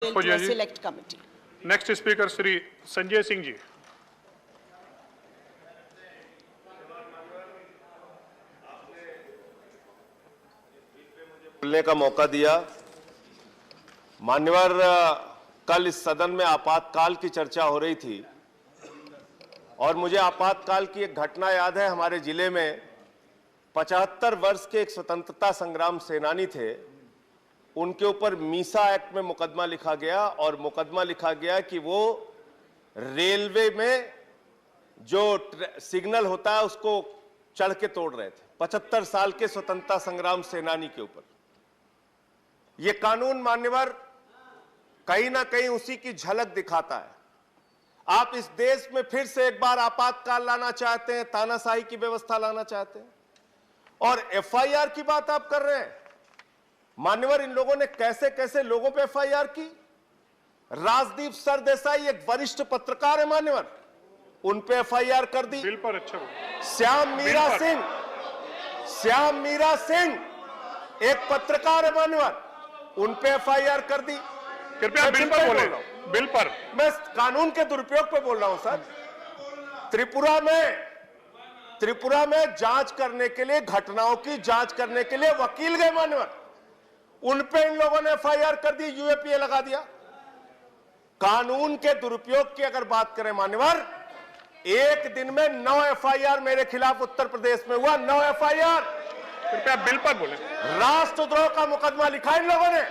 to a select committee. Next speaker Shri Sanjay Singh ji. बोलने का मौका दिया। मान्यवर, कल इस सदन में आपातकाल की चर्चा हो रही थी और मुझे आपातकाल की एक घटना याद है। हमारे जिले में 75 वर्ष के एक स्वतंत्रता संग्राम सेनानी थे, उनके ऊपर मीसा एक्ट में मुकदमा लिखा गया और मुकदमा लिखा गया कि वो रेलवे में जो सिग्नल होता है उसको चढ़ के तोड़ रहे थे। 75 साल के स्वतंत्रता संग्राम सेनानी के ऊपर ये कानून मान्यवर कहीं ना कहीं उसी की झलक दिखाता है। आप इस देश में फिर से एक बार आपातकाल लाना चाहते हैं, तानाशाही की व्यवस्था लाना चाहते हैं और एफआईआर की बात आप कर रहे हैं। मान्यवर, इन लोगों ने कैसे कैसे लोगों पे एफआईआर की। राजदीप सरदेसाई एक वरिष्ठ पत्रकार है मान्यवर, उन पे एफआईआर कर दी। बिल पर अच्छा श्याम मीरा सिंह एक पत्रकार है मान्यवर, उन पे एफआईआर कर दी। कृपया बिल पर बोले। बिल पर मैं कानून के दुरुपयोग पे बोल रहा हूं सर। त्रिपुरा में जांच करने के लिए, घटनाओं की जांच करने के लिए वकील गए मान्यवर, उन पे इन लोगों ने एफआईआर कर दी, यूएपीए लगा दिया। कानून के दुरुपयोग की अगर बात करें मान्यवर, एक दिन में 9 एफआईआर मेरे खिलाफ उत्तर प्रदेश में हुआ। 9 एफआईआर। कृपया बिल पर बोले। राष्ट्रद्रोह का मुकदमा लिखा इन लोगों ने,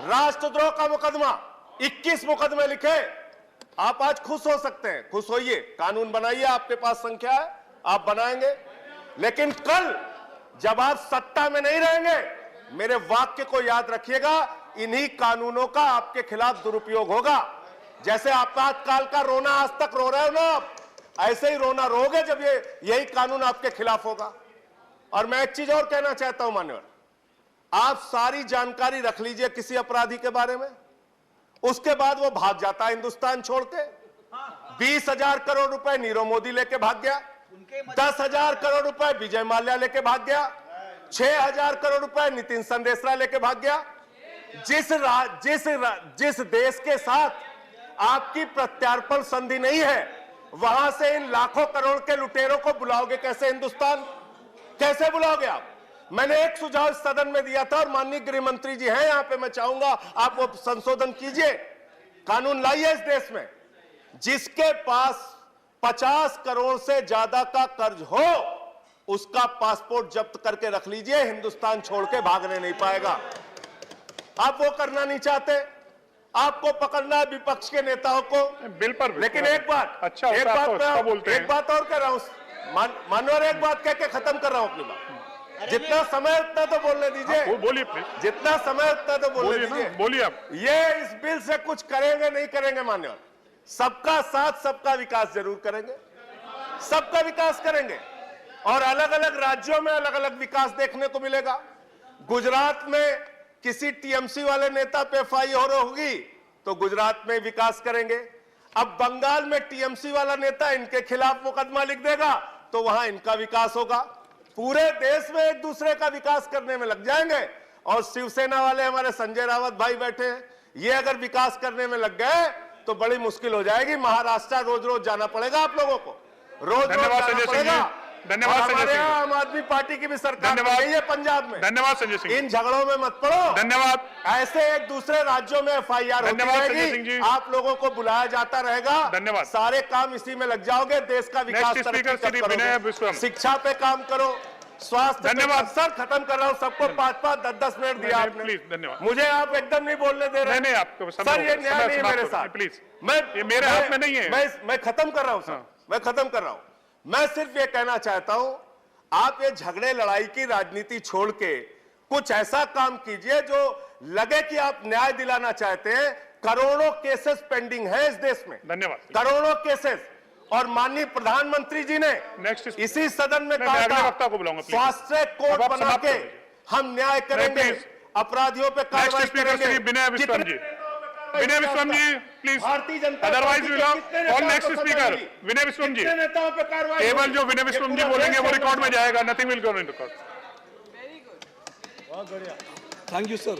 राष्ट्रद्रोह का मुकदमा 21 मुकदमे लिखे। आप आज खुश हो सकते हैं, खुश होइए, कानून बनाइए, आपके पास संख्या है, आप बनाएंगे। लेकिन कल जब आप सत्ता में नहीं रहेंगे, मेरे वाक्य को याद रखिएगा, इन्हीं कानूनों का आपके खिलाफ दुरुपयोग होगा। जैसे आपातकाल का रोना आज तक रो रहे हो ना आप, ऐसे ही रोना रोगे जब यही कानून आपके खिलाफ होगा। और मैं एक चीज और कहना चाहता हूं मान्यवर, आप सारी जानकारी रख लीजिए किसी अपराधी के बारे में, उसके बाद वो भाग जाता है हिंदुस्तान छोड़ के। 20,000 करोड़ रुपए नीरव मोदी लेके भाग गया, 10,000 करोड़ रुपए विजय माल्या लेके भाग गया, 6,000 करोड़ रुपए नितिन संदेशरा लेके भाग गया। जिस देश के साथ आपकी प्रत्यार्पण संधि नहीं है, वहां से इन लाखों करोड़ के लुटेरों को बुलाओगे कैसे? हिंदुस्तान कैसे बुलाओगे आप? मैंने एक सुझाव इस सदन में दिया था और माननीय गृह मंत्री जी हैं यहां पे, मैं चाहूंगा आप वो संशोधन कीजिए, कानून लाइए इस देश में। जिसके पास 50 करोड़ से ज्यादा का कर्ज हो, उसका पासपोर्ट जब्त करके रख लीजिए, हिंदुस्तान छोड़ के भागने नहीं पाएगा। आप वो करना नहीं चाहते, आपको पकड़ना है विपक्ष के नेताओं को बिल पर। लेकिन एक बात, अच्छा, एक बात और कह रहा हूं मानवर, एक बात कह के खत्म कर रहा हूं अपनी बात। जितना समय उतना तो बोलने दीजिए। बोलिए, जितना समय उतना तो बोलने दीजिए। बोलिए आप। ये इस बिल से कुछ करेंगे नहीं करेंगे मान्यवर, सबका साथ सबका विकास जरूर करेंगे, सबका विकास करेंगे और अलग अलग राज्यों में अलग अलग विकास देखने को मिलेगा। गुजरात में किसी टीएमसी वाले नेता पे एफआईआर होगी तो गुजरात में विकास करेंगे। अब बंगाल में टीएमसी वाला नेता इनके खिलाफ मुकदमा लिख देगा तो वहां इनका विकास होगा। पूरे देश में एक दूसरे का विकास करने में लग जाएंगे। और शिवसेना वाले हमारे संजय रावत भाई बैठे हैं, ये अगर विकास करने में लग गए तो बड़ी मुश्किल हो जाएगी। महाराष्ट्र रोज रोज जाना पड़ेगा आप लोगों को, रोज जाना पड़ेगा। धन्यवाद संजय सिंह। आम आदमी पार्टी की भी सरकार है पंजाब में। धन्यवाद संजय सिंह। इन झगड़ों में मत पड़ो। धन्यवाद। ऐसे एक दूसरे राज्यों में एफआईआर होती रहेगी, आप लोगों को बुलाया जाता रहेगा। धन्यवाद। सारे काम इसी में लग जाओगे, देश का विकास करोगे। शिक्षा पे काम करो, स्वास्थ्य। धन्यवाद सर, खत्म कर रहा हूँ। सबको 5-5, 10-10 मिनट दिया आपने। प्लीज, धन्यवाद। मुझे आप एकदम नहीं बोलने दे रहे। नहीं, आपको सर ये न्याय नहीं है मेरे साथ। प्लीज, ये मेरे हाथ में नहीं है। मैं खत्म कर रहा हूँ सर, मैं खत्म कर रहा हूँ। मैं सिर्फ ये कहना चाहता हूँ, आप ये झगड़े लड़ाई की राजनीति छोड़ के कुछ ऐसा काम कीजिए जो लगे कि आप न्याय दिलाना चाहते हैं। करोड़ों केसेस पेंडिंग है इस देश में, धन्यवाद। करोड़ों केसेस। और माननीय प्रधानमंत्री जी ने इसी सदन में कहा था, फास्ट ट्रैक कोर्ट बना के हम न्याय करेंगे, अपराधियों पे कार्रवाई करेंगे। विनय विश्वम जी please, Bharatiya Janata otherwise all next speaker विनय विश्वम जी। नेताओं पे कार्रवाई, केवल जो विनय विश्वम जी बोलेंगे वो रिकॉर्ड में जाएगा, nothing will go in record. Very good, बहुत बढ़िया, थैंक यू सर।